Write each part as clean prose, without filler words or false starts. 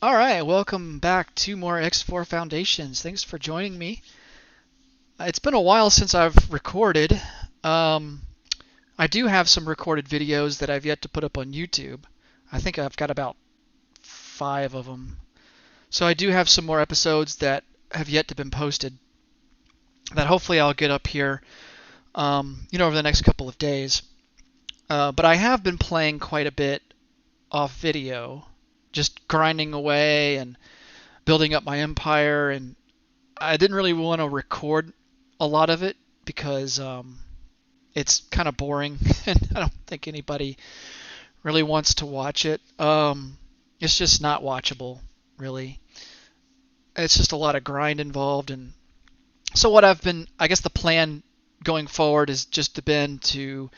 All right, welcome back to more X4 Foundations. Thanks for joining me. It's been a while since I've recorded. Um, I do have some recorded videos that I've yet to put up on YouTube. I think I've got about 5 of them. So I do have some more episodes that have yet to been posted that hopefully I'll get up here, over the next couple of days. But I have been playing quite a bit off video, just grinding away and building up my empire, and I didn't really want to record a lot of it because it's kind of boring, and I don't think anybody really wants to watch it. It's just not watchable, really. It's just a lot of grind involved, and so I guess the plan going forward is just been to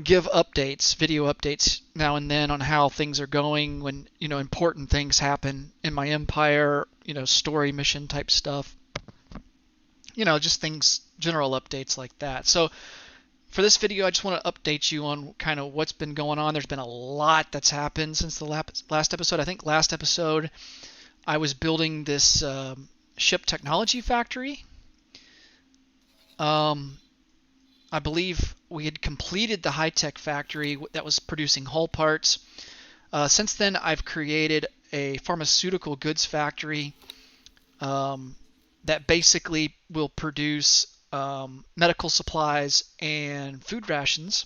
give updates, video updates now and then on how things are going when important things happen in my empire, story mission type stuff. Just things, general updates like that. So for this video, I just want to update you on kind of what's been going on. There's been a lot that's happened since the last episode. I think last episode I was building this ship technology factory. I believe we had completed the high-tech factory that was producing hull parts. Since then, I've created a pharmaceutical goods factory that basically will produce medical supplies and food rations.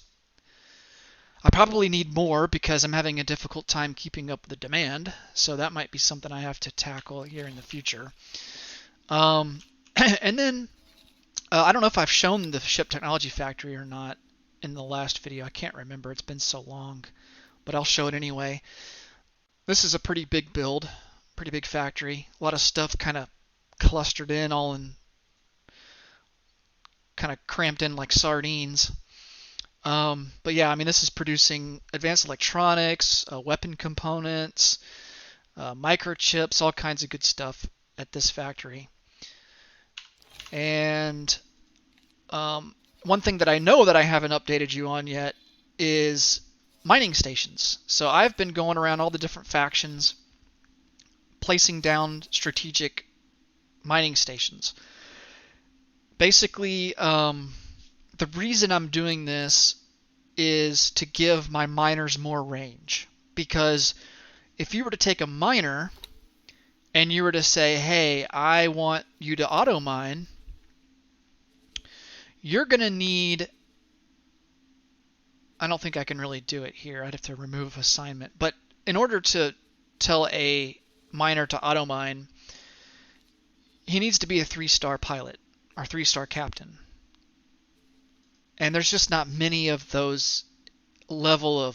I probably need more because I'm having a difficult time keeping up with the demand, so that might be something I have to tackle here in the future. And then I don't know if I've shown the ship technology factory or not in the last video. I can't remember. It's been so long, but I'll show it anyway. This is a pretty big build, pretty big factory. A lot of stuff kind of clustered in, all in kind of cramped in like sardines. But yeah, I mean, this is producing advanced electronics, weapon components, microchips, all kinds of good stuff at this factory. And one thing that I know that I haven't updated you on yet is mining stations. So I've been going around all the different factions, placing down strategic mining stations. Basically, the reason I'm doing this is to give my miners more range. Because if you were to take a miner and you were to say, hey, I want you to auto mine, you're going to need, I don't think I can really do it here. I'd have to remove assignment. But in order to tell a miner to auto mine, he needs to be a 3-star pilot or 3-star captain. And there's just not many of those level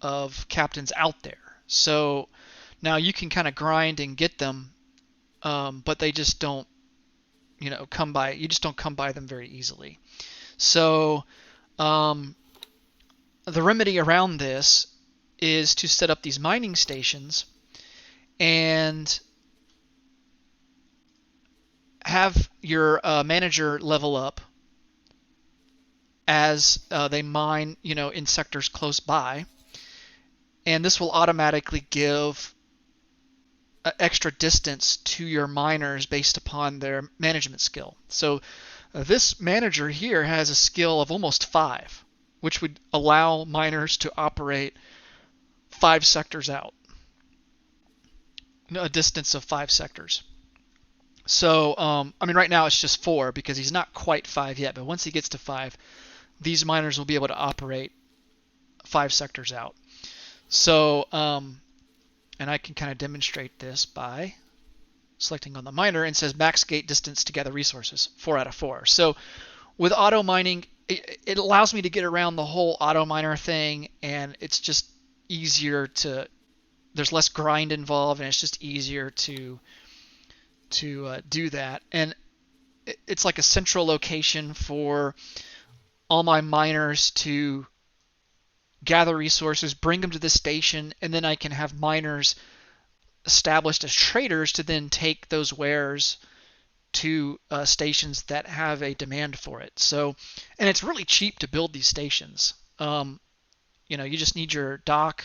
of captains out there. So now you can kind of grind and get them, but they just don't, come by. You just don't come by them very easily. So the remedy around this is to set up these mining stations and have your manager level up as they mine, in sectors close by, and this will automatically give extra distance to your miners based upon their management skill. So this manager here has a skill of almost 5, which would allow miners to operate 5 sectors out, a distance of 5 sectors. So, right now it's just 4 because he's not quite 5 yet, but once he gets to 5, these miners will be able to operate 5 sectors out. So, and I can kind of demonstrate this by selecting on the miner, and says max gate distance to gather resources, 4 out of 4. So with auto mining, it allows me to get around the whole auto miner thing, and it's just easier to, there's less grind involved, and it's just easier to do that. And it's like a central location for all my miners to gather resources, bring them to the station, and then I can have miners established as traders to then take those wares to stations that have a demand for it. So, and it's really cheap to build these stations. You just need your dock,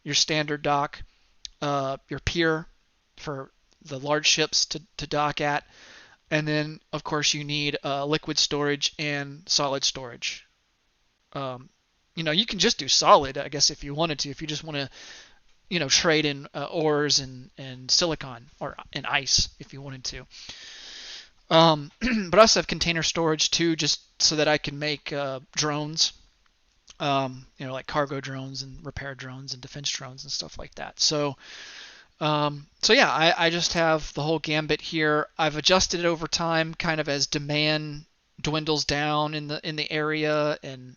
your standard dock, your pier for the large ships to dock at. And then, of course, you need liquid storage and solid storage. You can just do solid, I guess, if you wanted to. If you just want to, trade in ores and silicon or in ice, if you wanted to. But I also have container storage too, just so that I can make drones, like cargo drones and repair drones and defense drones and stuff like that. So I just have the whole gambit here. I've adjusted it over time, kind of as demand dwindles down in the area, and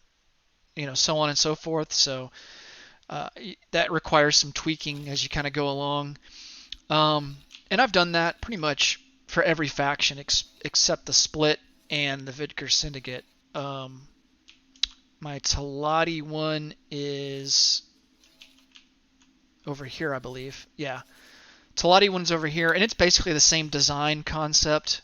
so on and so forth. So that requires some tweaking as you kind of go along. And I've done that pretty much for every faction except the Split and the Vidkar Syndicate. My Talati one is over here, I believe. Yeah. Talati one's over here, and it's basically the same design concept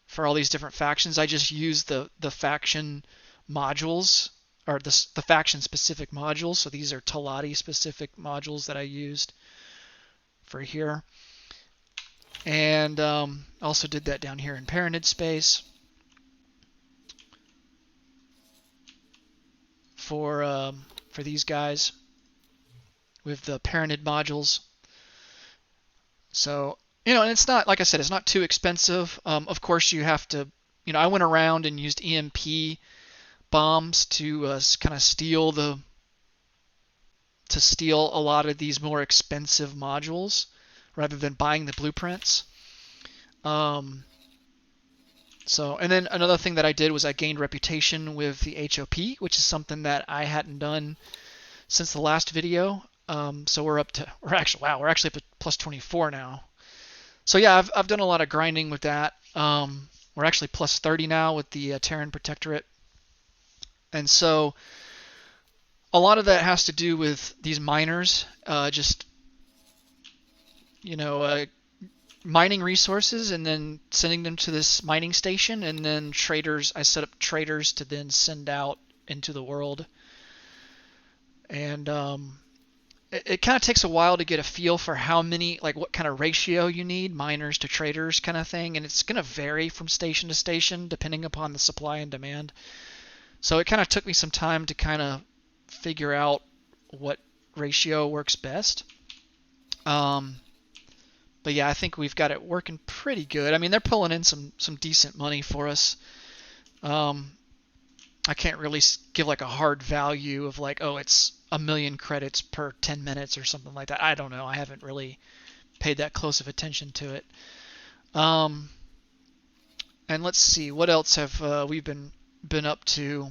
for all these different factions. I just use the faction modules, or the faction specific modules. So these are Talati specific modules that I used for here. And also did that down here in Paranid space for these guys with the Paranid modules. So, and it's not, like I said, it's not too expensive. Of course, you have to, I went around and used EMP bombs to kind of steal a lot of these more expensive modules rather than buying the blueprints. And then another thing that I did was I gained reputation with the HOP, which is something that I hadn't done since the last video. So we're actually up to plus 24 now. So yeah, I've done a lot of grinding with that. We're actually plus 30 now with the Terran Protectorate. And so a lot of that has to do with these miners, mining resources and then sending them to this mining station, and then traders. I set up traders to then send out into the world. And it kind of takes a while to get a feel for how many, like what kind of ratio you need, miners to traders kind of thing. And it's going to vary from station to station depending upon the supply and demand. So it kind of took me some time to kind of figure out what ratio works best. But yeah, I think we've got it working pretty good. I mean, they're pulling in some decent money for us. I can't really give like a hard value of like, oh, it's 1,000,000 credits per 10 minutes or something like that. I don't know. I haven't really paid that close of attention to it. And let's see, what else have we been up to?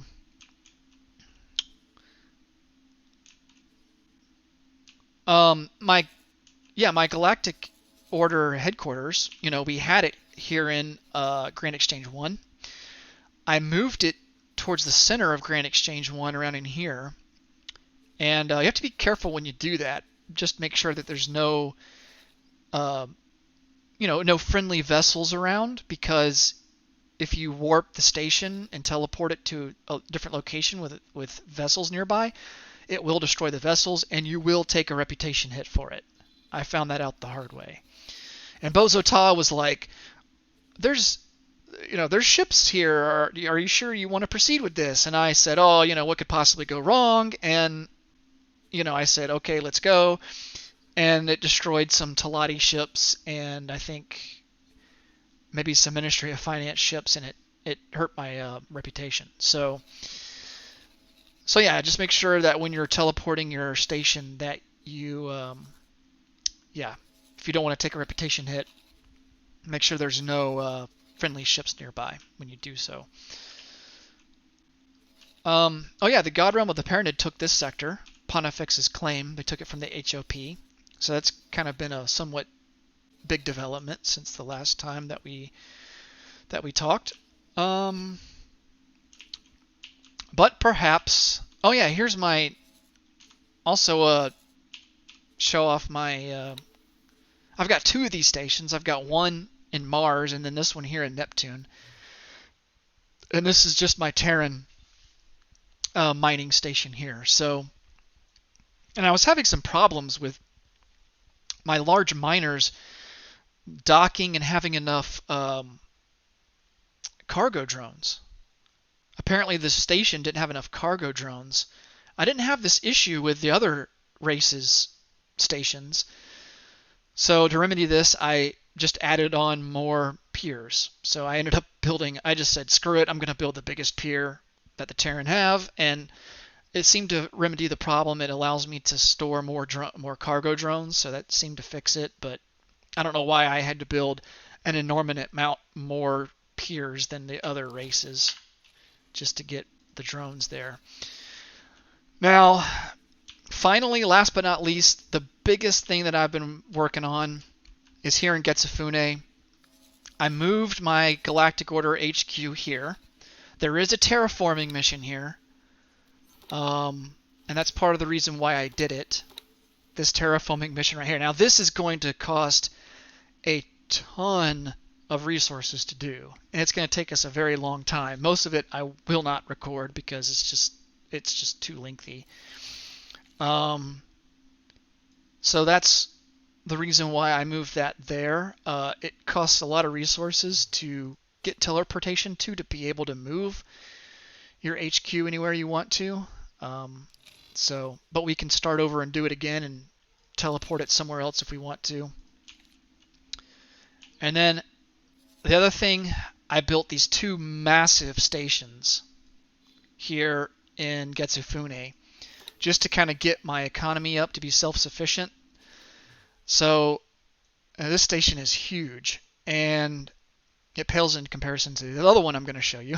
My Galactic Order headquarters, we had it here in Grand Exchange 1. I moved it towards the center of Grand Exchange 1 around in here. And you have to be careful when you do that. Just make sure that there's no friendly vessels around, because if you warp the station and teleport it to a different location with vessels nearby, it will destroy the vessels and you will take a reputation hit for it. I found that out the hard way. And Bozota was like, there's ships here. Are you sure you want to proceed with this? And I said, oh, what could possibly go wrong? And, I said, okay, let's go. And it destroyed some Talati ships and I think maybe some Ministry of Finance ships, and it hurt my reputation. So yeah, just make sure that when you're teleporting your station that you, if you don't want to take a reputation hit, make sure there's no friendly ships nearby when you do so. The God Realm of the Paranid took this sector, Pontifex's claim. They took it from the HOP. So that's kind of been a somewhat big development since the last time that we talked. But perhaps, here's my, also show off my, I've got two of these stations. I've got one in Mars and then this one here in Neptune. And this is just my Terran mining station here. So, and I was having some problems with my large miners docking and having enough cargo drones. Apparently this station didn't have enough cargo drones. I didn't have this issue with the other races stations. So to remedy this, I just added on more piers. So I ended up building, I just said, screw it, I'm going to build the biggest pier that the Terran have, and it seemed to remedy the problem. It allows me to store more cargo drones, so that seemed to fix it, but I don't know why I had to build an enormous amount more piers than the other races just to get the drones there. Now, finally, last but not least, the biggest thing that I've been working on is here in Getsufune. I moved my Galactic Order HQ here. There is a terraforming mission here, and that's part of the reason why I did it. This terraforming mission right here. Now, this is going to cost a ton of resources to do, and it's going to take us a very long time. Most of it I will not record because it's just too lengthy. So that's the reason why I moved that there. It costs a lot of resources to get teleportation to be able to move your HQ anywhere you want to. But we can start over and do it again and teleport it somewhere else if we want to. And then the other thing, I built these two massive stations here in Getsufune just to kind of get my economy up to be self-sufficient. So this station is huge, and it pales in comparison to the other one I'm going to show you.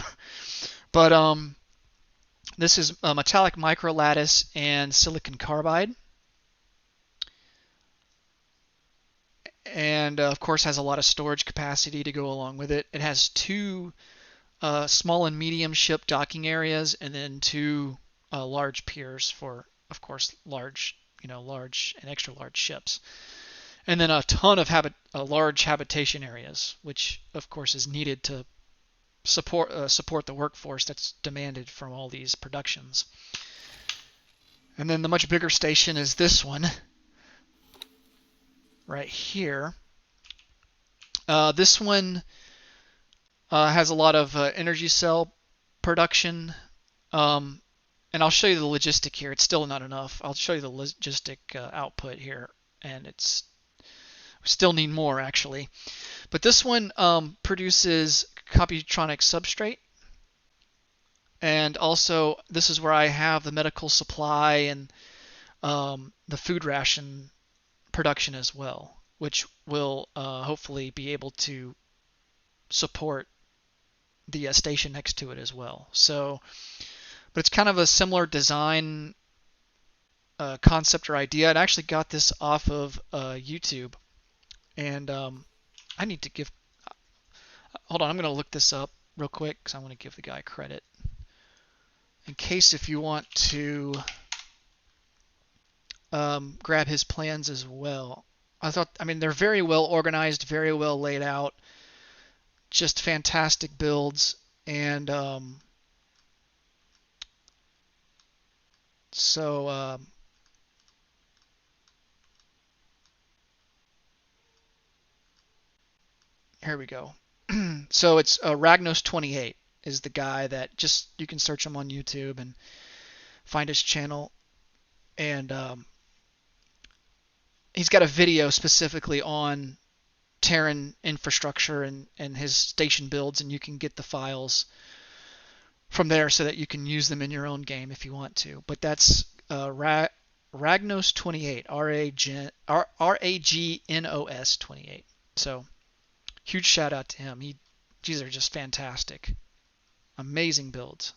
But this is metallic microlattice and silicon carbide. And of course has a lot of storage capacity to go along with it. It has two small and medium ship docking areas, and then two large piers for, of course, large and extra large ships, and then a ton of large habitation areas, which of course is needed to support the workforce that's demanded from all these productions. And then the much bigger station is this one right here. This one has a lot of energy cell production, and I'll show you the logistic here. It's still not enough. I'll show you the logistic output here, and we still need more actually. But this one produces Copytronic substrate, and also this is where I have the medical supply and the food ration production as well, which will hopefully be able to support the station next to it as well. So, but it's kind of a similar design concept or idea. I actually got this off of YouTube, and I need to give. Hold on, I'm going to look this up real quick because I want to give the guy credit in case if you want to grab his plans as well. I mean, they're very well organized, very well laid out, just fantastic builds, and here we go. So it's Ragnos28 is the guy that you can search him on YouTube and find his channel, and he's got a video specifically on Terran infrastructure and his station builds, and you can get the files from there so that you can use them in your own game if you want to. But that's Ragnos28, Ragnos 28. So huge shout out to him. These are just fantastic, amazing builds.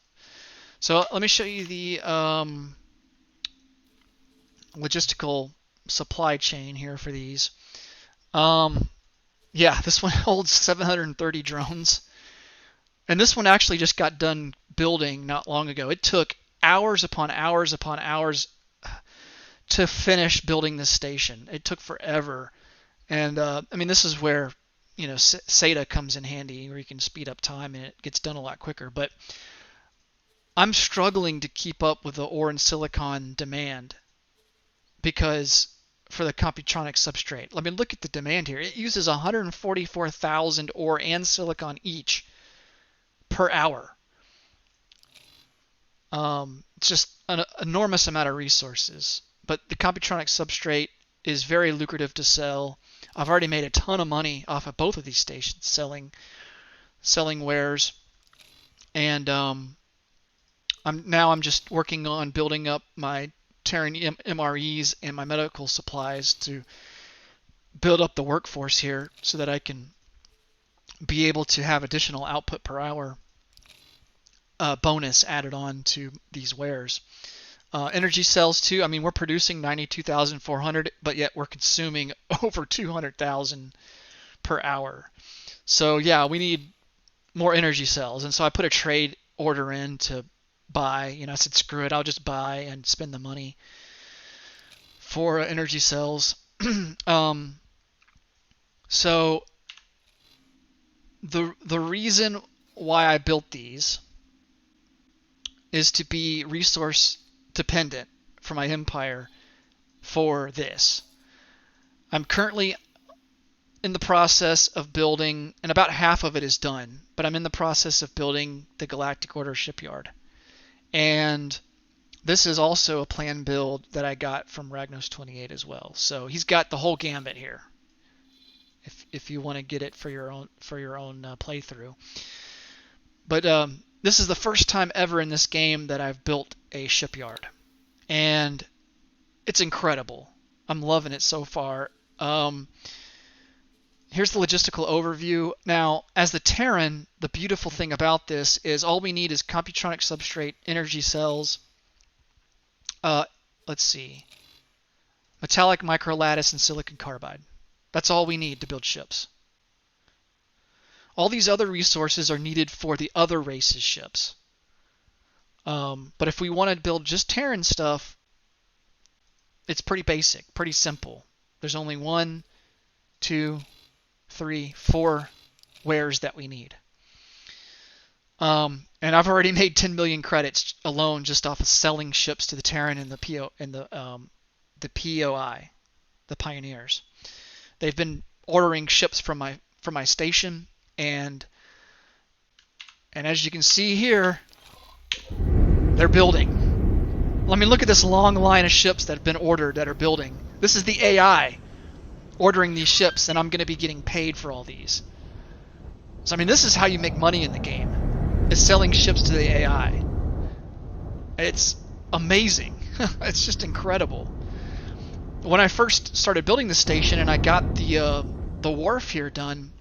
So let me show you the logistical supply chain here for these. Yeah, this one holds 730 drones, and this one actually just got done building not long ago. It took hours upon hours upon hours to finish building this station. It took forever, and I mean, this is where SATA comes in handy, where you can speed up time and it gets done a lot quicker. But I'm struggling to keep up with the ore and silicon demand because for the Computronic substrate. Let me look at the demand here. It uses 144,000 ore and silicon each per hour. It's just an enormous amount of resources. But the Computronic substrate is very lucrative to sell. I've already made a ton of money off of both of these stations selling wares, and I'm just working on building up my Terran MREs and my medical supplies to build up the workforce here so that I can be able to have additional output per hour bonus added on to these wares. Energy cells too. I mean, we're producing 92,400, but yet we're consuming over 200,000 per hour. So yeah, we need more energy cells, and so I put a trade order in to buy. I said, screw it, I'll just buy and spend the money for energy cells. So the reason why I built these is to be resource dependent for my empire for this. I'm currently in the process of building, and about half of it is done, but I'm in the process of building the Galactic Order Shipyard. And this is also a planned build that I got from Ragnos28 as well. So he's got the whole gambit here, if you want to get it for your own playthrough. But this is the first time ever in this game that I've built a shipyard, and it's incredible. I'm loving it so far. Here's the logistical overview. Now, as the Terran, the beautiful thing about this is all we need is Computronic substrate, energy cells, let's see, metallic microlattice, and silicon carbide. That's all we need to build ships. All these other resources are needed for the other races' ships. But if we want to build just Terran stuff, it's pretty basic, pretty simple. There's only 1, 2, 3, 4 wares that we need. And I've already made 10 million credits alone just off of selling ships to the Terran and the POI, the Pioneers. They've been ordering ships from my station, and as you can see here, they're building. Let me look at this long line of ships that have been ordered that are building. This is the AI ordering these ships, and I'm going to be getting paid for all these. So I mean, this is how you make money in the game, is selling ships to the AI. It's amazing. It's just incredible. When I first started building the station and I got the wharf here done,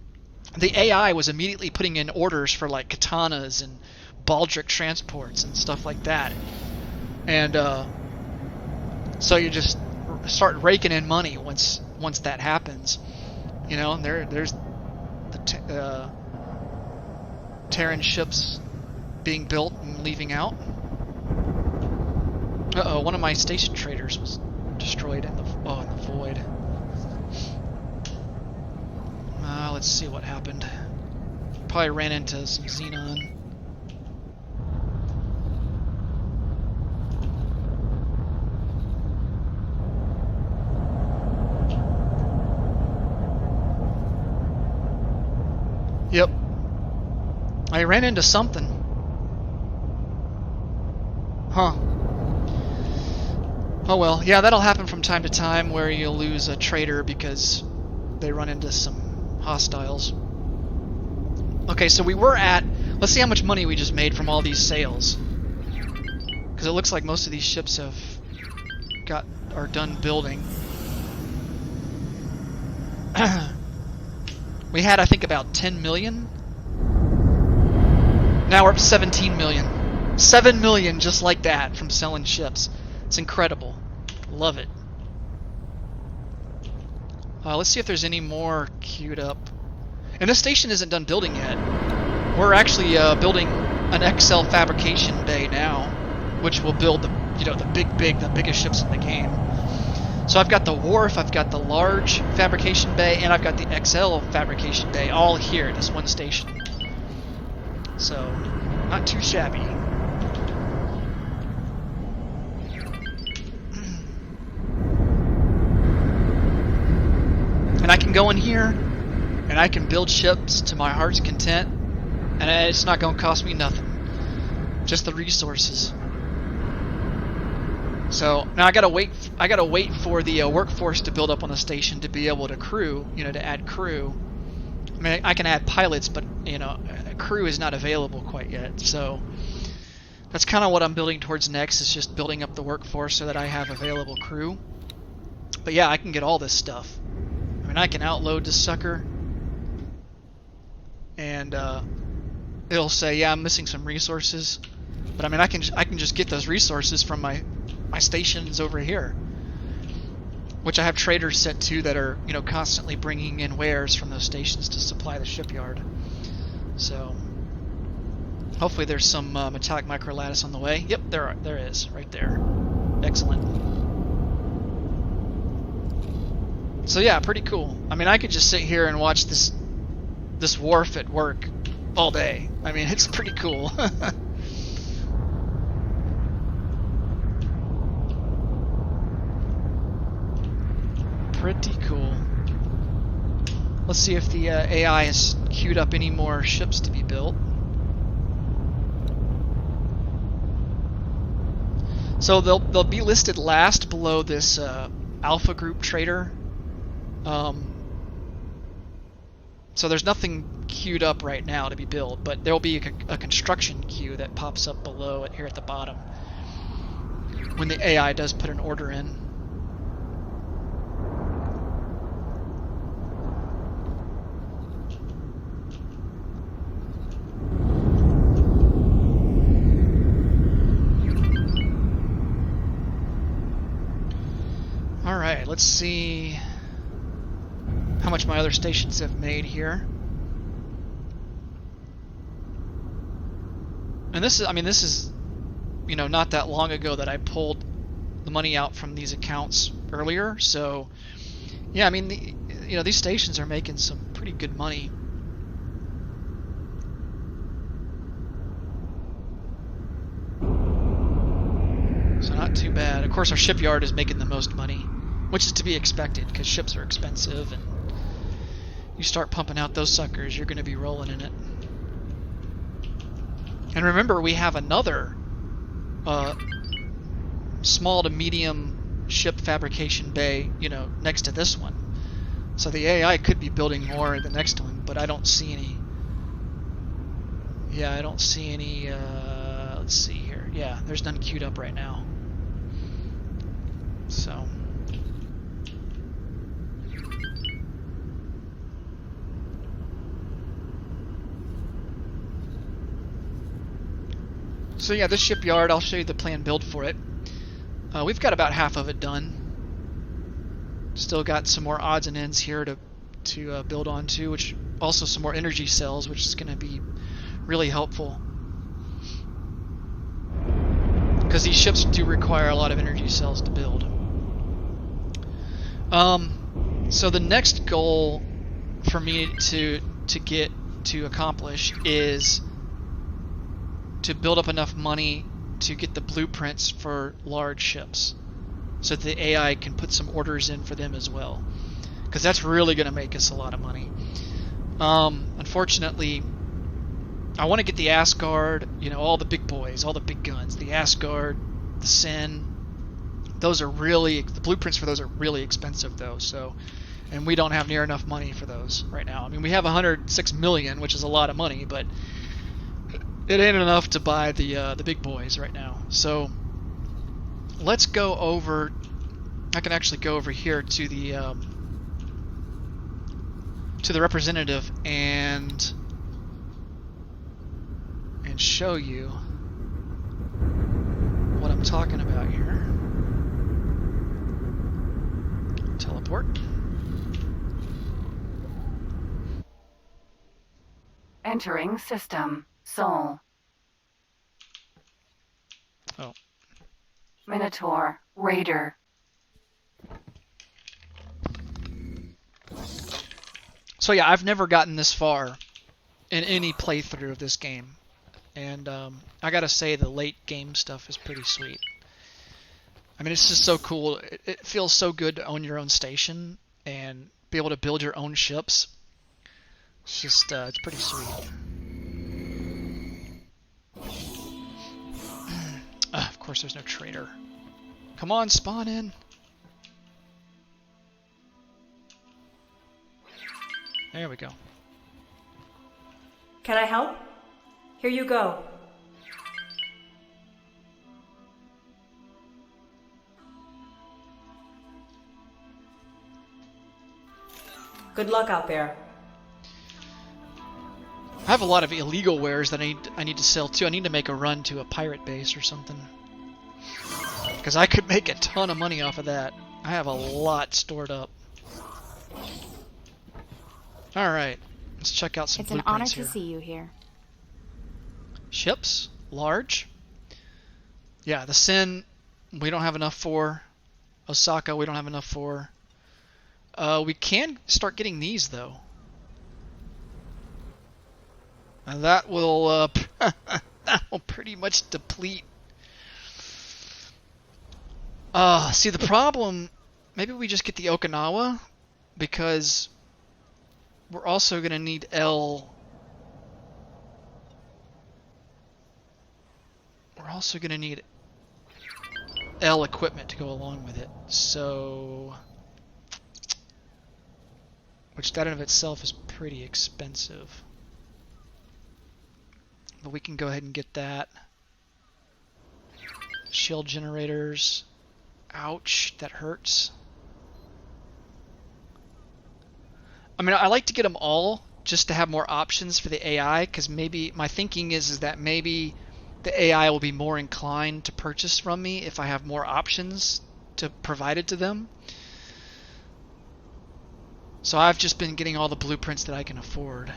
the AI was immediately putting in orders for like katanas and baldric transports and stuff like that. And so you just start raking in money once that happens. And there's the Terran ships being built and leaving out. Uh-oh, one of my station traders was destroyed in the void. Let's see what happened. Probably ran into some xenon. Yep. I ran into something. Huh. Oh well, yeah, that'll happen from time to time where you'll lose a trader because they run into some hostiles. Okay, so let's see how much money we just made from all these sales. Because it looks like most of these ships are done building. We had, I think, about 10 million. Now we're up to 17 million. 7 million just like that from selling ships. It's incredible. Love it. Let's see if there's any more queued up. And this station isn't done building yet. We're actually building an XL fabrication bay now, which will build the biggest ships in the game. So I've got the wharf, I've got the large fabrication bay, and I've got the XL fabrication bay all here, this one station. So, not too shabby. I can go in here and I can build ships to my heart's content, and it's not going to cost me nothing. Just the resources. So now I gotta wait for the workforce to build up on the station to be able to crew, to add crew. I mean, I can add pilots, but crew is not available quite yet. So that's kind of what I'm building towards next, is just building up the workforce so that I have available crew. But yeah, I can get all this stuff. I mean, I can outload this sucker, and it'll say, yeah, I'm missing some resources. But I mean, I can just get those resources from my stations over here, which I have traders set to that are constantly bringing in wares from those stations to supply the shipyard. So hopefully there's some metallic microlattice on the way. Yep, there is right there. Excellent. So yeah, pretty cool. I mean, I could just sit here and watch this wharf at work all day. I mean, it's pretty cool. Pretty cool. Let's see if the AI has queued up any more ships to be built. So they'll be listed last below this Alpha Group trader. So there's nothing queued up right now to be built, but there'll be a construction queue that pops up below it here at the bottom when the AI does put an order in. Alright, let's see how much my other stations have made here. And this is not that long ago that I pulled the money out from these accounts earlier. So yeah, I mean, these stations are making some pretty good money. So not too bad. Of course, our shipyard is making the most money, which is to be expected because ships are expensive, and you start pumping out those suckers, you're going to be rolling in it. And remember, we have another small to medium ship fabrication bay, next to this one. So the AI could be building more at the next one, but I don't see any. Yeah, I don't see any. Let's see here. Yeah, there's none queued up right now. So. So yeah, this shipyard, I'll show you the planned build for it. We've got about half of it done. Still got some more odds and ends here to build onto, which also some more energy cells, which is going to be really helpful. Because these ships do require a lot of energy cells to build. So the next goal for me to accomplish is to build up enough money to get the blueprints for large ships, so that the AI can put some orders in for them as well, because that's really going to make us a lot of money. Unfortunately, I want to get the Asgard, all the big boys, all the big guns, the Asgard, the Sin. The blueprints for those are really expensive though, and we don't have near enough money for those right now. I mean, we have 106 million, which is a lot of money, but it ain't enough to buy the big boys right now. So let's go over. I can actually go over here to the representative and show you what I'm talking about here. Teleport. Entering system. Sol. Oh. Minotaur. Raider. So yeah, I've never gotten this far in any playthrough of this game. And I gotta say, the late game stuff is pretty sweet. I mean, it's just so cool. It feels so good to own your own station, and and be able to build your own ships. It's just, it's pretty sweet. Of course there's no trader. Come on, spawn in. There we go. Can I help? Here you go. Good luck out there. I have a lot of illegal wares that I need to sell too. I need to make a run to a pirate base or something. Because I could make a ton of money off of that. I have a lot stored up. Alright, let's check out some blueprints here. It's an honor to see you here. Ships, large. Yeah, the Sin, we don't have enough for. Osaka, we don't have enough for. We can start getting these, though. And that will that will pretty much deplete. See, the problem, maybe we just get the Okinawa, because we're also going to need L. We're also going to need L equipment to go along with it. So, which that in of itself is pretty expensive. But we can go ahead and get that. Shield generators. Ouch, that hurts. I mean, I like to get them all just to have more options for the AI, because maybe my thinking is that maybe the AI will be more inclined to purchase from me if I have more options to provided to them. So I've just been getting all the blueprints that I can afford.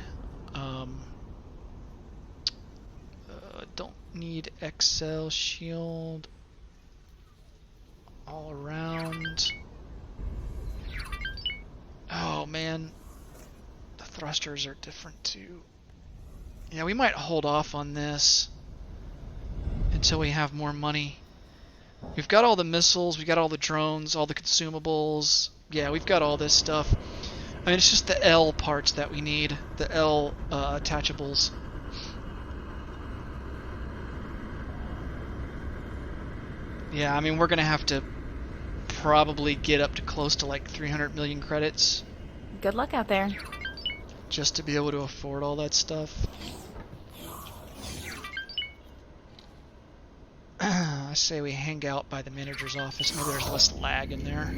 Don't need XL shield all around. Oh man, the thrusters are different too. Yeah, we might hold off on this until we have more money. We've got all the missiles, we got all the drones, all the consumables. Yeah, we've got all this stuff. I mean, it's just the L parts that we need, the L attachables. Yeah, I mean, we're gonna have to probably get up to close to like 300 million credits Good luck out there. just to be able to afford all that stuff. I say we hang out by the manager's office. Maybe there's less lag in there.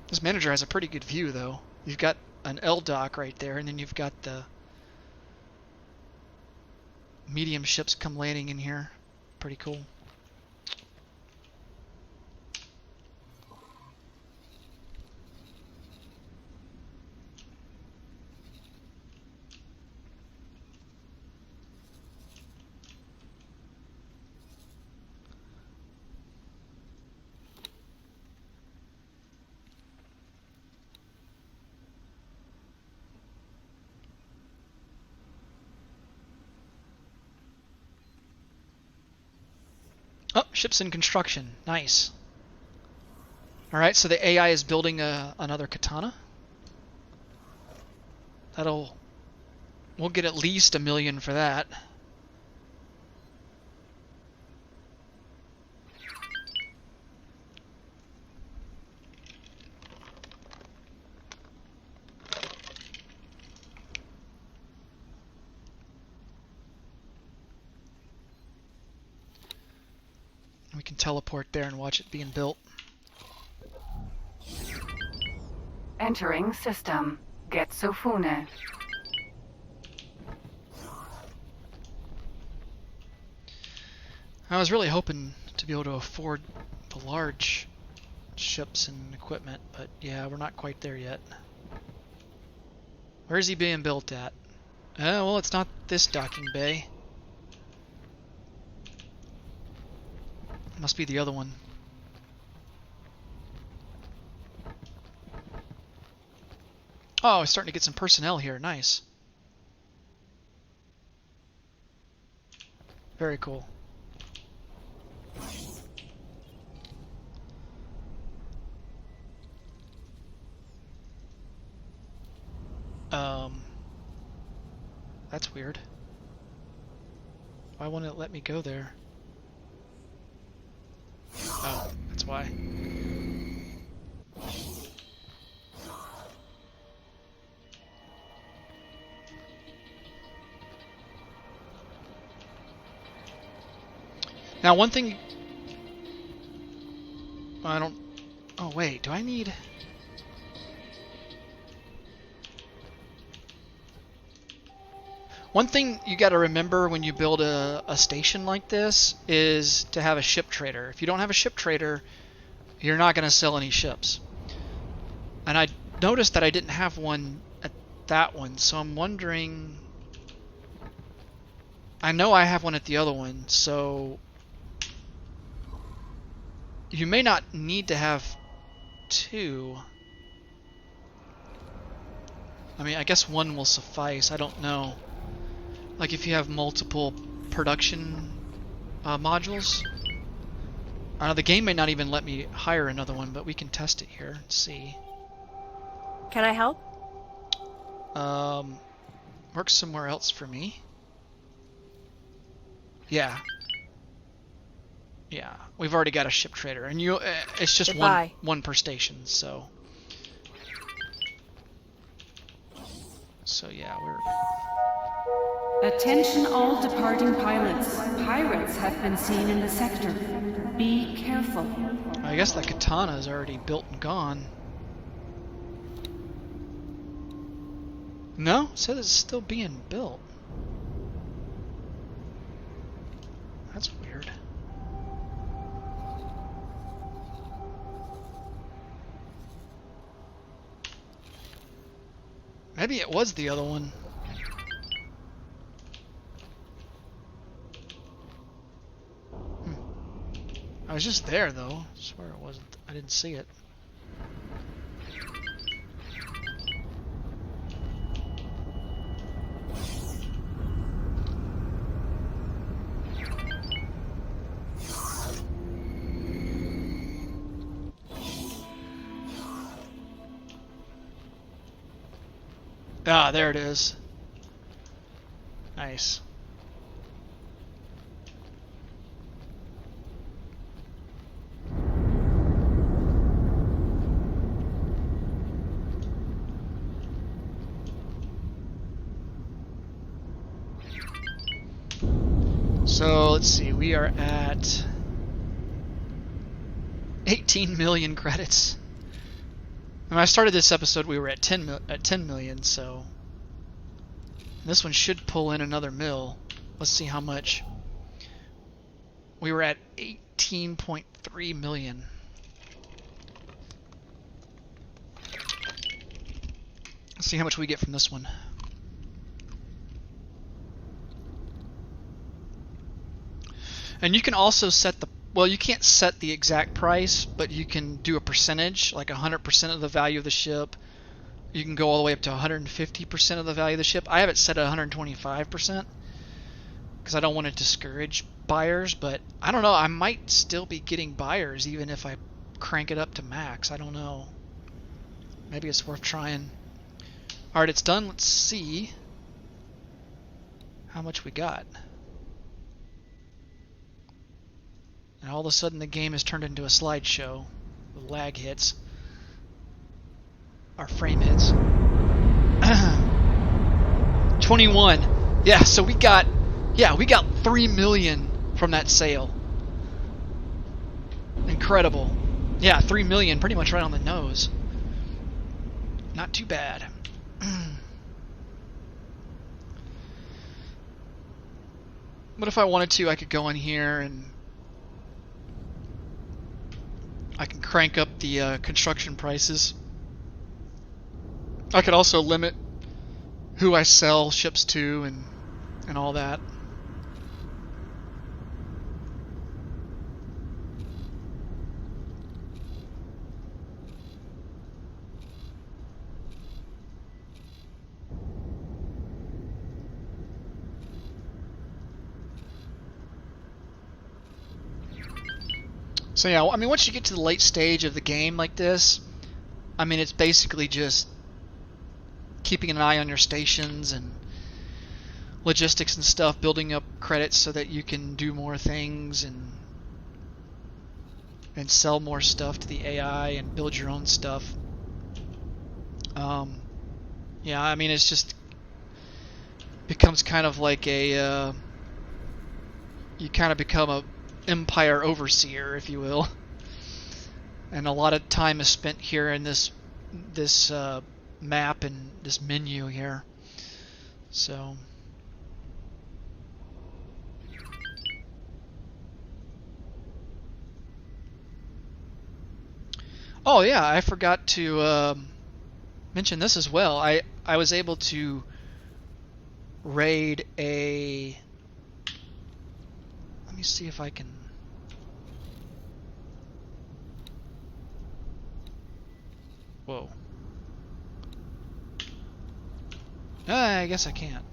This manager has a pretty good view, though. You've got an L dock right there, and then you've got the medium ships come landing in here. Pretty cool. Oh, ship's in construction. Nice. Alright, so the AI is building another katana. We'll get at least 1 million for that. We can teleport there and watch it being built. Entering system. Getsufune. I was really hoping to be able to afford the large ships and equipment, but yeah, we're not quite there yet. Where is he being built at? Well, it's not this docking bay. Must be the other one. Oh, we're starting to get some personnel here. Nice. Very cool. That's weird. Why won't it let me go there? Oh, that's why. Now, one thing... I don't... Oh, wait. Do I need... One thing you got to remember when you build a station like this is to have a ship trader. If you don't have a ship trader, you're not going to sell any ships. And I noticed that I didn't have one at that one, so I'm wondering... I know I have one at the other one, so... You may not need to have two. I mean, I guess one will suffice. I don't know. Like if you have multiple production modules. The game may not even let me hire another one, but we can test it here and see. Can I help? Works somewhere else for me. Yeah. Yeah, we've already got a ship trader, and it's just one per station, so. So yeah, we're. Attention all departing pilots. Pirates have been seen in the sector. Be careful. I guess that katana is already built and gone. No, it says it's still being built. That's weird. Maybe it was the other one. I was just there, though. I swear it wasn't. I didn't see it. Ah, there it is. Nice. So let's see, we are at 18 million credits. When I started this episode, we were at 10 million, so this one should pull in another mil. Let's see how much. We were at 18.3 million. Let's see how much we get from this one. And you can also set the, well, you can't set the exact price, but you can do a percentage, like 100% of the value of the ship. You can go all the way up to 150% of the value of the ship. I have it set at 125% because I don't want to discourage buyers, but I don't know, I might still be getting buyers even if I crank it up to max. I don't know. Maybe it's worth trying. Alright, it's done. Let's see how much we got. And all of a sudden the game has turned into a slideshow. The lag hits. Our frame hits. 21. Yeah, so we got 3 million from that sale. Incredible. Yeah, 3 million, pretty much right on the nose. Not too bad. But if I wanted to, I could go in here and I can crank up the construction prices. I could also limit who I sell ships to and all that. So yeah, I mean, once you get to the late stage of the game like this, I mean, it's basically just keeping an eye on your stations and logistics and stuff, building up credits so that you can do more things and sell more stuff to the AI and build your own stuff. Yeah, I mean, it's just becomes kind of like a you kind of become a empire overseer, if you will, and a lot of time is spent here in this map and this menu here. So oh yeah, I forgot to mention this as well. I was able to raid a... Let me see if I can... Whoa. I guess I can't.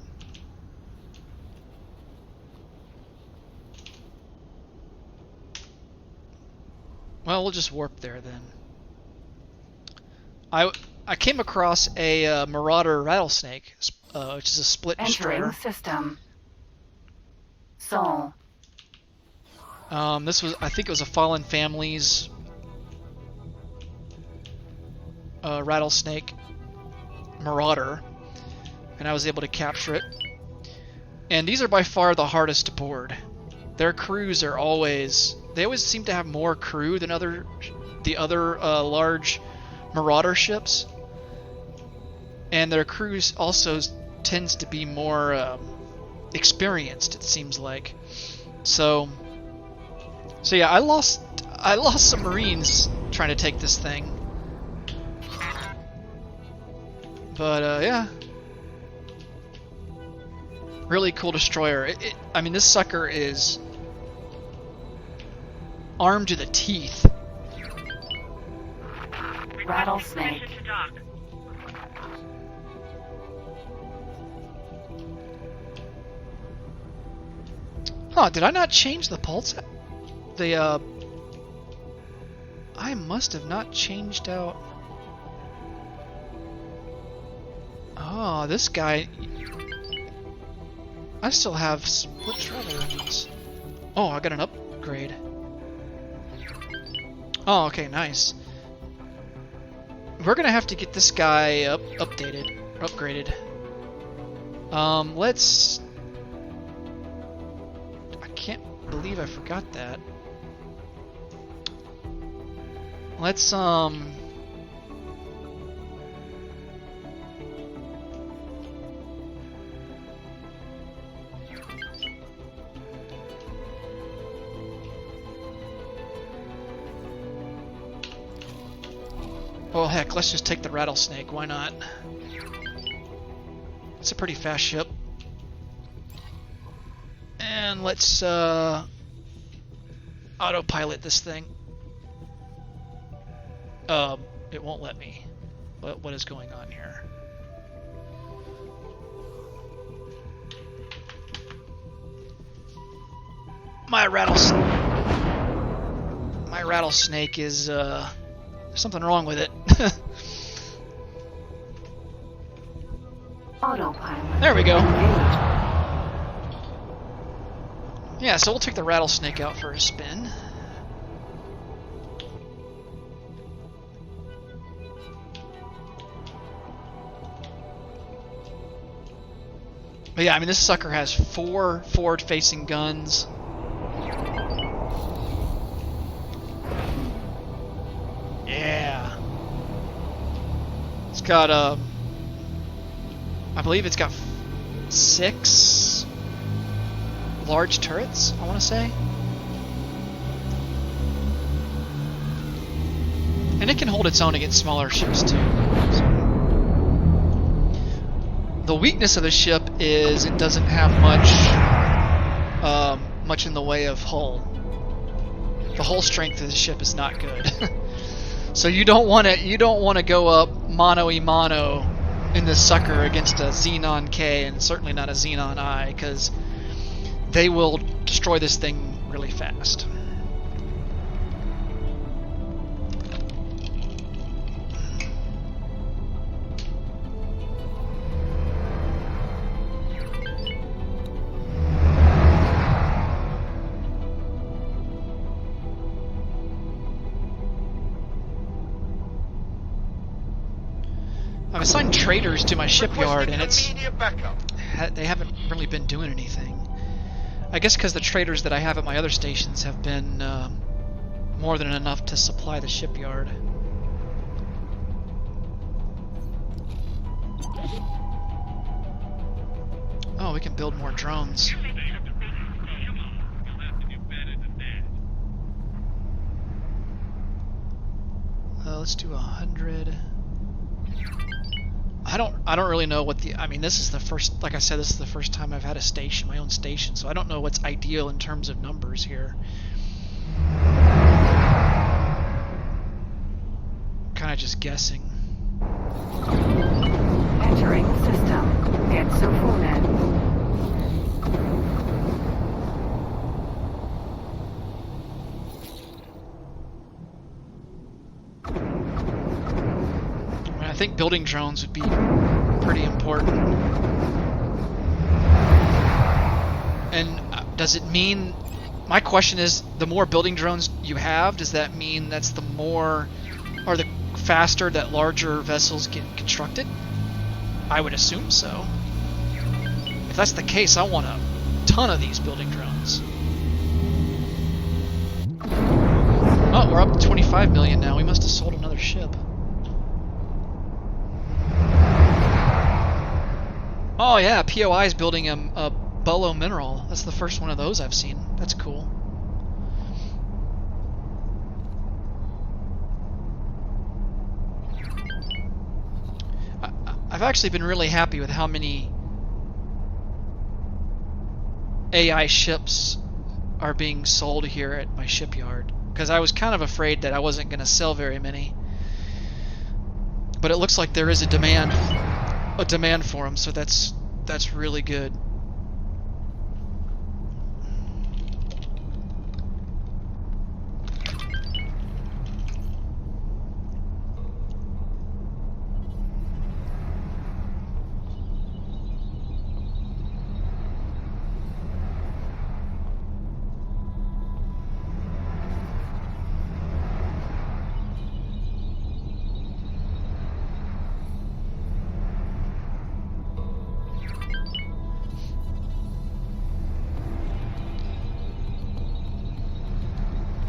Well, we'll just warp there then. I came across a Marauder rattlesnake, which is a split destroyer. Entering system. Sol. This was, I think it was a Fallen Families rattlesnake Marauder, and I was able to capture it. And these are by far the hardest to board. Their crews are always, they always seem to have more crew than the other large Marauder ships, and their crews also tends to be more experienced, it seems like. So yeah, I lost some Marines trying to take this thing, but yeah, really cool destroyer. I mean, this sucker is armed to the teeth. Rattlesnake. Huh, did I not change the pulse? I must have not changed out... Oh, this guy... I still have split shredder in this. Oh, I got an upgrade. Oh, okay, nice. We're gonna have to get this guy upgraded. Let's... I can't believe I forgot that. Let's, well, heck, let's just take the rattlesnake. Why not? It's a pretty fast ship. And let's autopilot this thing. It won't let me. What is going on here? My rattlesnake is there's something wrong with it. Autopilot. There we go. Yeah, so we'll take the rattlesnake out for a spin. But yeah, I mean, this sucker has 4 forward-facing guns. Yeah. It's got, I believe it's got 6 large turrets, I want to say. And it can hold its own against smaller ships, too. So. The weakness of the ship is it doesn't have much in the way of hull. The hull strength of the ship is not good. So you don't want to go up mano-a-mano in this sucker against a Xenon K, and certainly not a Xenon I, because they will destroy this thing really fast. I've assigned traders to my shipyard, and Requesting immediate backup. they haven't really been doing anything. I guess because the traders that I have at my other stations have been more than enough to supply the shipyard. Oh, we can build more drones. Let's do 100. I don't really know what the. I mean, this is the first. Like I said, this is the first time I've had a station, my own station. So I don't know what's ideal in terms of numbers here. Kind of just guessing. Entering system. Get Sofunen. I think building drones would be pretty important. And does it mean, my question is, the more building drones you have, does that mean that's the more, or the faster that larger vessels get constructed? I would assume so. If that's the case, I want a ton of these building drones. Oh, we're up to 25 million now. We must have sold another ship. Oh yeah, POI is building a Bolo mineral. That's the first one of those I've seen. That's cool. I've actually been really happy with how many AI ships are being sold here at my shipyard, because I was kind of afraid that I wasn't going to sell very many. But it looks like there is a demand for them, so that's really good.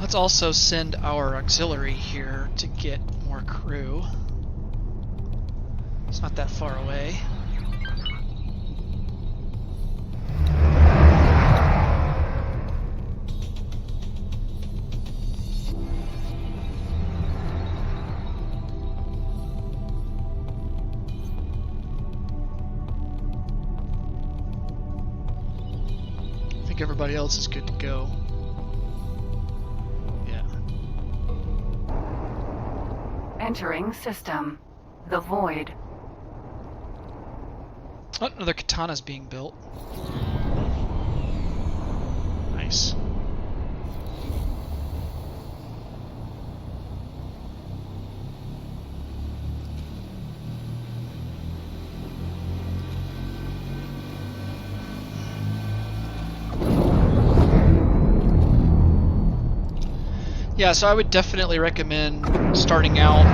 Let's also send our auxiliary here to get more crew. It's not that far away. I think everybody else is good to go. Entering system. The Void. Oh, another katana's being built. Nice. Yeah, so I would definitely recommend starting out,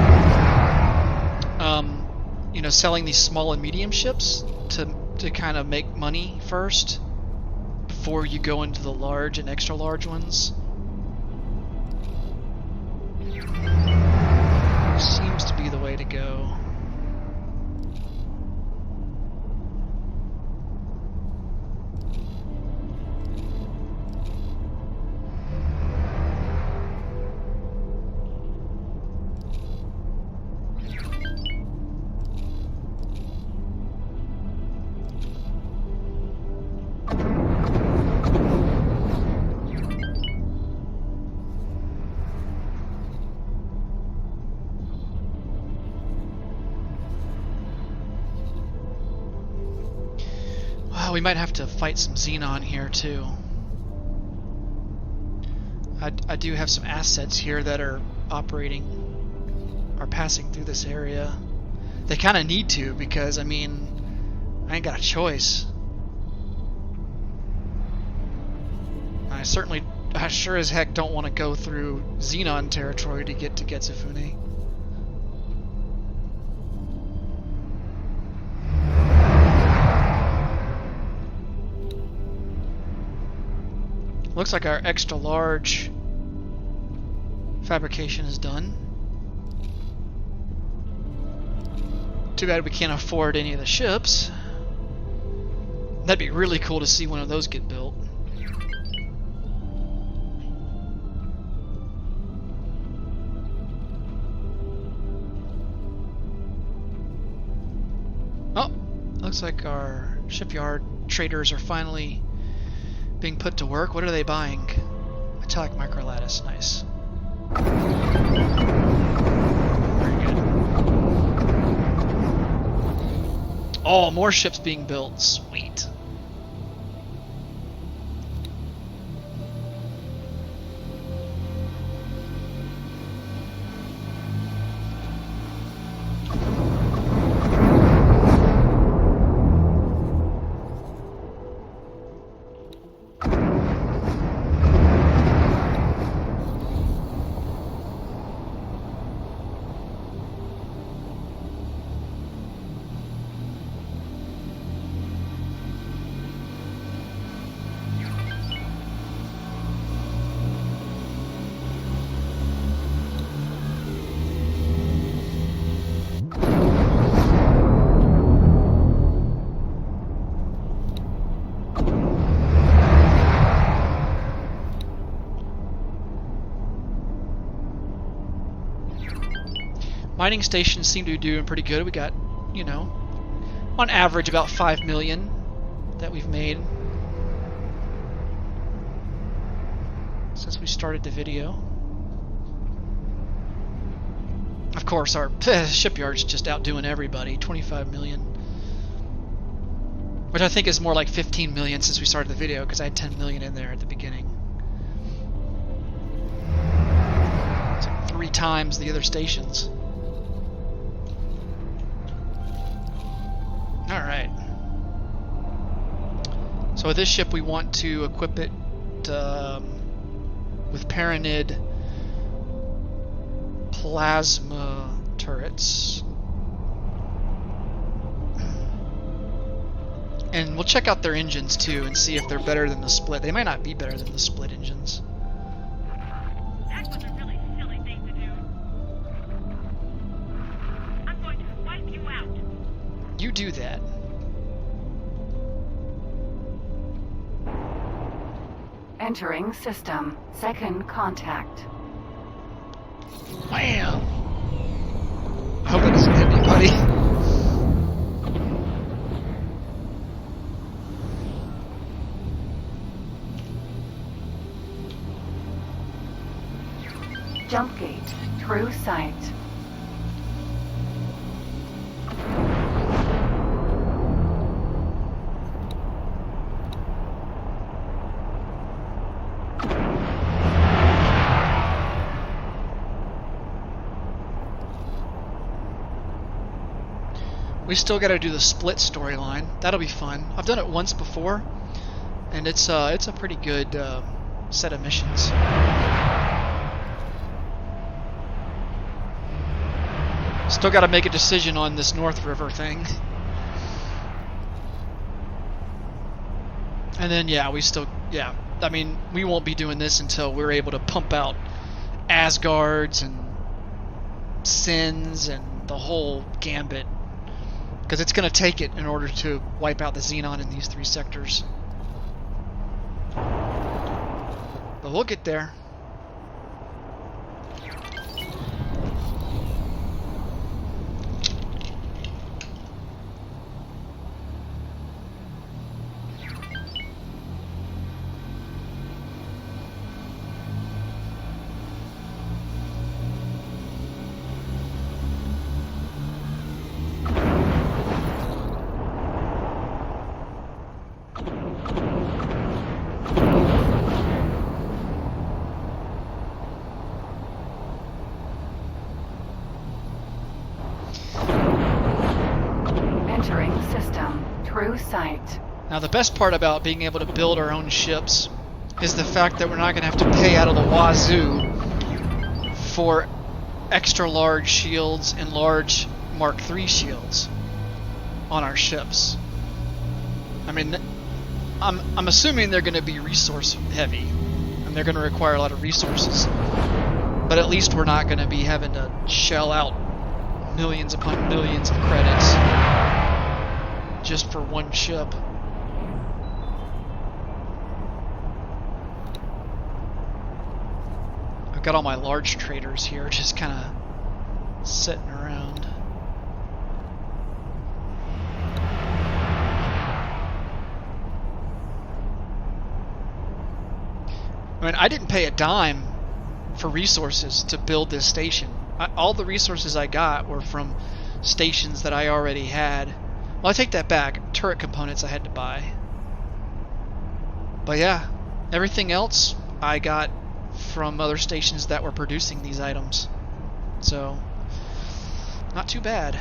you know, selling these small and medium ships to kind of make money first before you go into the large and extra large ones. Seems to be the way to go. We might have to fight some Xenon here too. I do have some assets here that are passing through this area. They kind of need to, because I mean, I ain't got a choice. I sure as heck don't want to go through Xenon territory to get to Getsufune. Looks like our extra large fabrication is done. Too bad we can't afford any of the ships. That'd be really cool to see one of those get built. Oh, looks like our shipyard traders are finally being put to work. What are they buying? Metallic microlattice, nice. Very good. Oh, more ships being built. Sweet. Mining stations seem to be doing pretty good. We got, you know, on average about 5 million that we've made since we started the video. Of course, our shipyard's just outdoing everybody. 25 million. Which I think is more like 15 million since we started the video, because I had 10 million in there at the beginning. It's like 3 times the other stations. Alright. So with this ship we want to equip it with Paranid plasma turrets. And we'll check out their engines too and see if they're better than the split. They might not be better than the split engines. That was a really silly thing to do. I'm going to wipe you out. You do that. Entering system. Second contact. Wham! I hope it doesn't hit anybody. Jump gate. True sight. We still got to do the split storyline. That'll be fun. I've done it once before, and it's a pretty good set of missions. Still got to make a decision on this North River thing. And then I mean, we won't be doing this until we're able to pump out Asgards and Sins and the whole gambit. Because it's going to take it in order to wipe out the Xenon in these 3 sectors. But we'll get there. Entering system. True sight. Now the best part about being able to build our own ships is the fact that we're not going to have to pay out of the wazoo for extra large shields and large Mark III shields on our ships. I mean, I'm assuming they're going to be resource heavy. they're going to require a lot of resources. But at least we're not going to be having to shell out millions upon millions of credits just for one ship. I've got all my large traders here just kind of sitting around. I mean, I didn't pay a dime for resources to build this station. All the resources I got were from stations that I already had. Well, I take that back. Turret components I had to buy. But yeah, everything else I got from other stations that were producing these items. So, not too bad.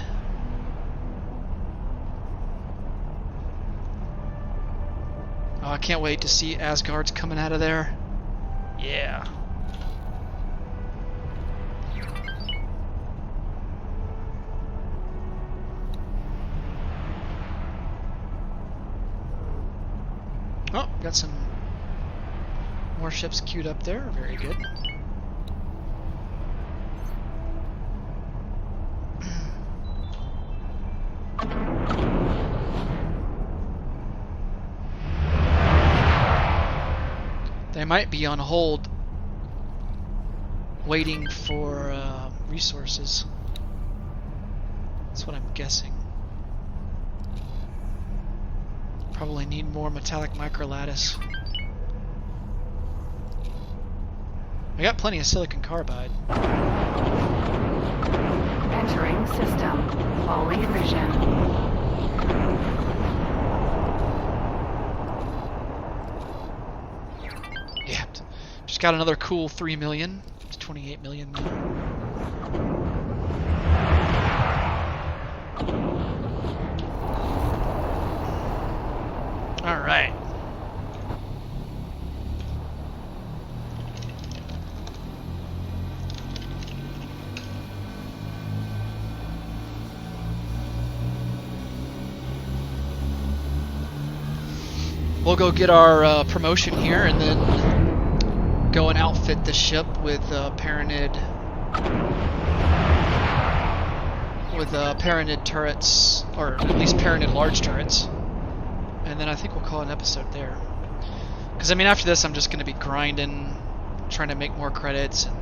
Oh, I can't wait to see Asgard's coming out of there. Yeah. Oh, got some more ships queued up there. Very good. They might be on hold waiting for resources. That's what I'm guessing. Probably need more metallic microlattice. I got plenty of silicon carbide. Entering system. Fully vision. Yeah, just got another cool 3 million. It's 28 million now. All right. We'll go get our promotion here and then go and outfit the ship with Paranid turrets, or at least Paranid large turrets. And then I think we'll call it an episode there. Because, I mean, after this, I'm just going to be grinding, trying to make more credits. And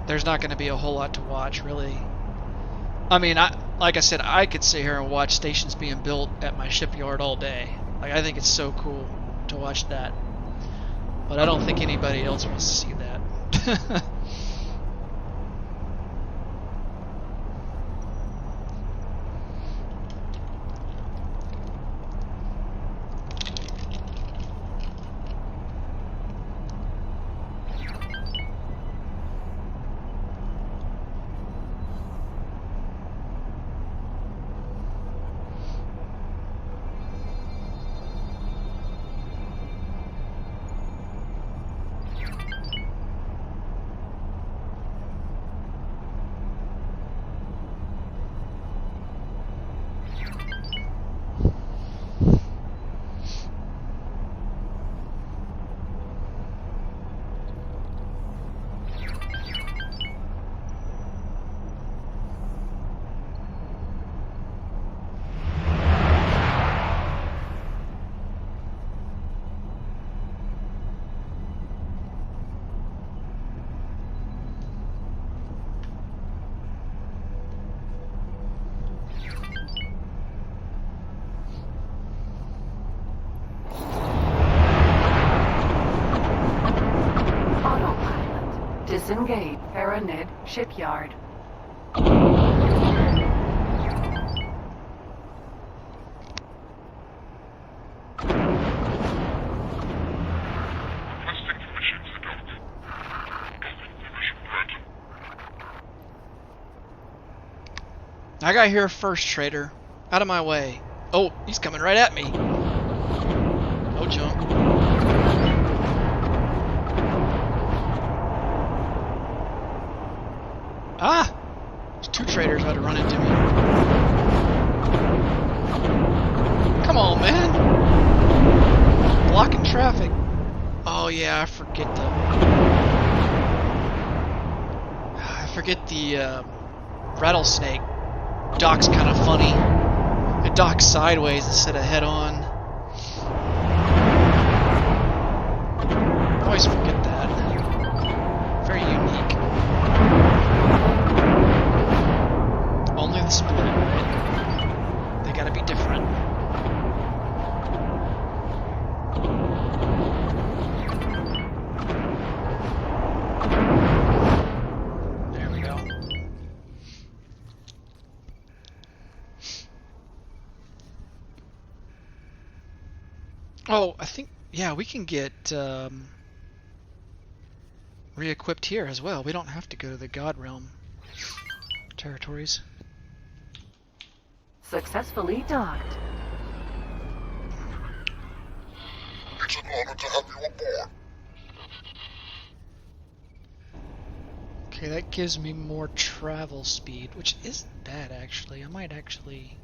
there's not going to be a whole lot to watch, really. I mean, like I said, I could sit here and watch stations being built at my shipyard all day. Like, I think it's so cool to watch that. But I don't think anybody else wants to see that. Disengage Paranid Shipyard. I got here first, trader. Out of my way. Oh, he's coming right at me. No jump. Ah! There's two traders about to run into me. Come on, man! Blocking traffic. Oh yeah, I forget the rattlesnake docks kind of funny. It docks sideways instead of head on. I always forget that. Very unique. Only the split, right? They gotta be different. There we go. Oh, I think, yeah, we can get re-equipped here as well. We don't have to go to the God Realm territories. Successfully docked. It's an honor to have you aboard. Okay, that gives me more travel speed, which isn't bad actually. I might actually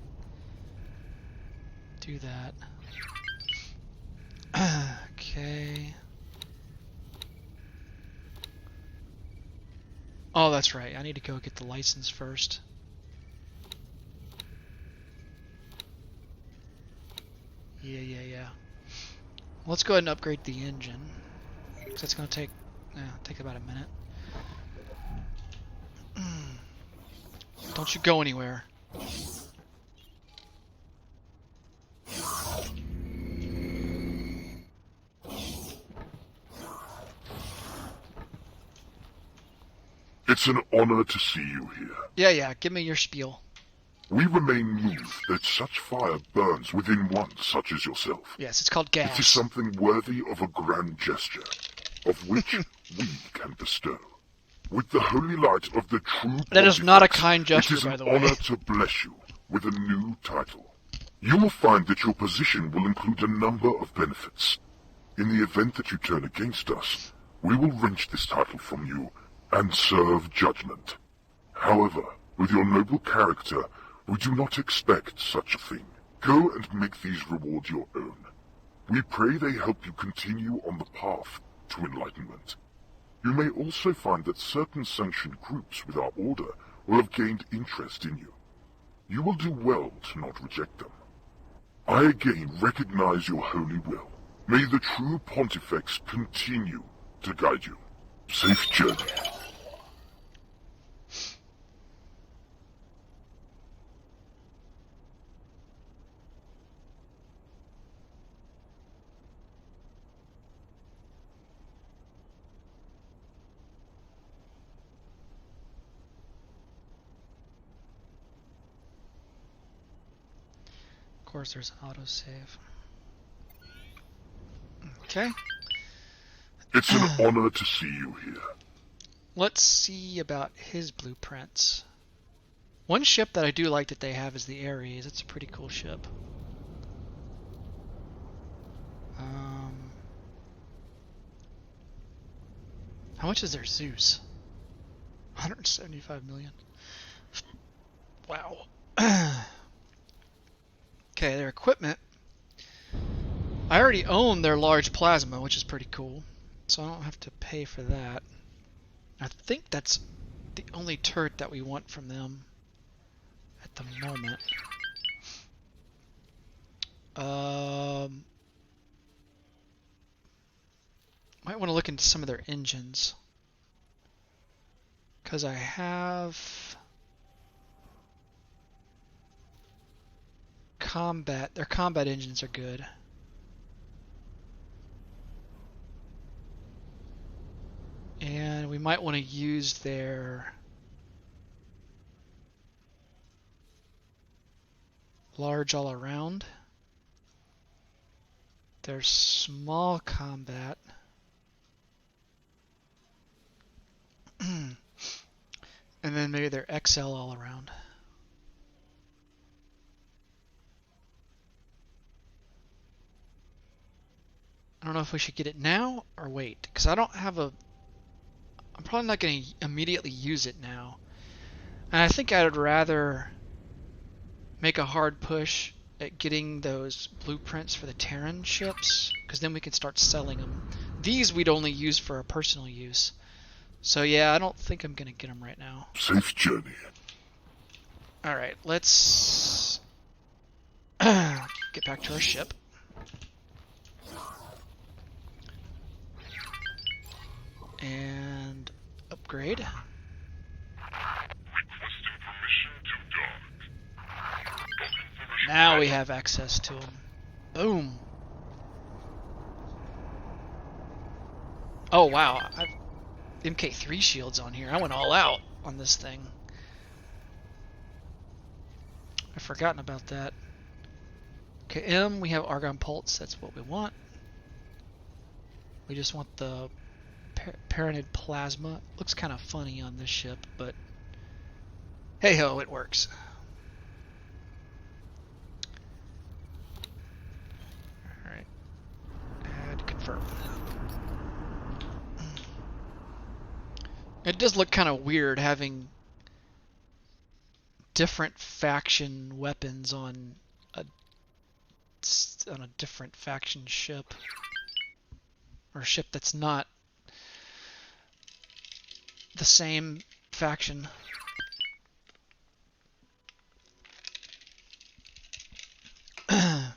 do that. Okay. Oh, that's right. I need to go get the license first. Yeah. Let's go ahead and upgrade the engine. 'Cause that's going to take about a minute. Don't you go anywhere. It's an honor to see you here. Yeah, give me your spiel. We remain moved that such fire burns within one such as yourself. Yes, it's called It is gas. something worthy of a grand gesture, of which we can bestow. With the holy light of the true That is not a Pontifex, kind gesture, it is by an the way. honor to bless you with a new title. You will find that your position will include a number of benefits. In the event that you turn against us, we will wrench this title from you and serve judgment. However, with your noble character, we do not expect such a thing. Go and make these rewards your own. We pray they help you continue on the path to enlightenment. You may also find that certain sanctioned groups with our order will have gained interest in you. You will do well to not reject them. I again recognize your holy will. May the true Pontifex continue to guide you. Safe journey. Of course, there's autosave. Okay. It's an honor to see you here. Let's see about his blueprints. One ship that I do like that they have is the Ares. It's a pretty cool ship. How much is their Zeus? 175 million. Wow. Okay, their equipment. I already own their large plasma, which is pretty cool. So I don't have to pay for that. I think that's the only turret that we want from them at the moment. Might want to look into some of their engines. Because I have combat. Their combat engines are good. And we might want to use their large all around. Their small combat. And then maybe their XL all around. I don't know if we should get it now or wait, because I don't have a... I'm probably not going to immediately use it now. And I think I would rather make a hard push at getting those blueprints for the Terran ships, because then we can start selling them. These we'd only use for our personal use. So yeah, I don't think I'm gonna get them right now. Safe journey. Alright, let's get back to our ship. And upgrade. Now we have access to them. Boom. Oh wow, I've MK3 shields on here. I went all out on this thing. I've forgotten about that. Okay, M, we have Argon Pulse. That's what we want. We just want the Paranid Plasma. Looks kind of funny on this ship, but hey ho, it works. Alright. And confirm. It does look kind of weird having different faction weapons on a different faction ship, or a ship that's not the same faction. I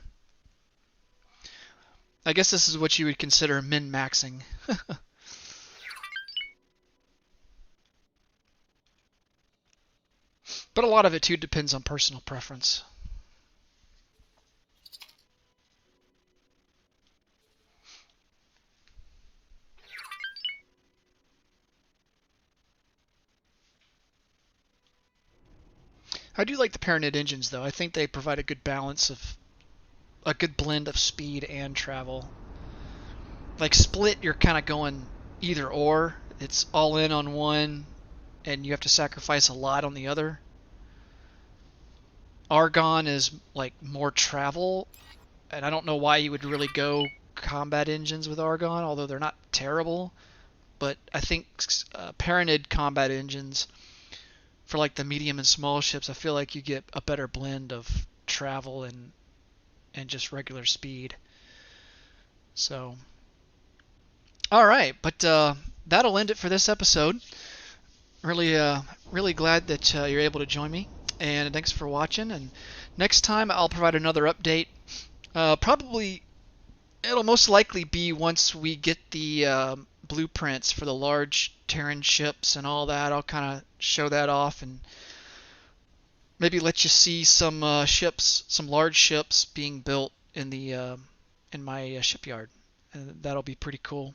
guess this is what you would consider min-maxing. But a lot of it too depends on personal preference. I do like the Paranid engines though. I think they provide a good balance of a good blend of speed and travel. Like Split, you're kind of going either or. It's all in on one and you have to sacrifice a lot on the other. Argon is like more travel, and I don't know why you would really go combat engines with Argon, although they're not terrible. But I think Paranid combat engines for like the medium and small ships, I feel like you get a better blend of travel and just regular speed. So, all right, but that'll end it for this episode. Really glad that you're able to join me. And thanks for watching, and next time I'll provide another update. Probably, it'll most likely be once we get the blueprints for the large Terran ships and all that. I'll kind of show that off and maybe let you see some ships, some large ships being built in the in my shipyard. And that'll be pretty cool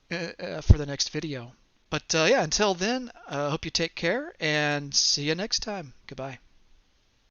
for the next video. But yeah, until then, I hope you take care and see you next time. Goodbye.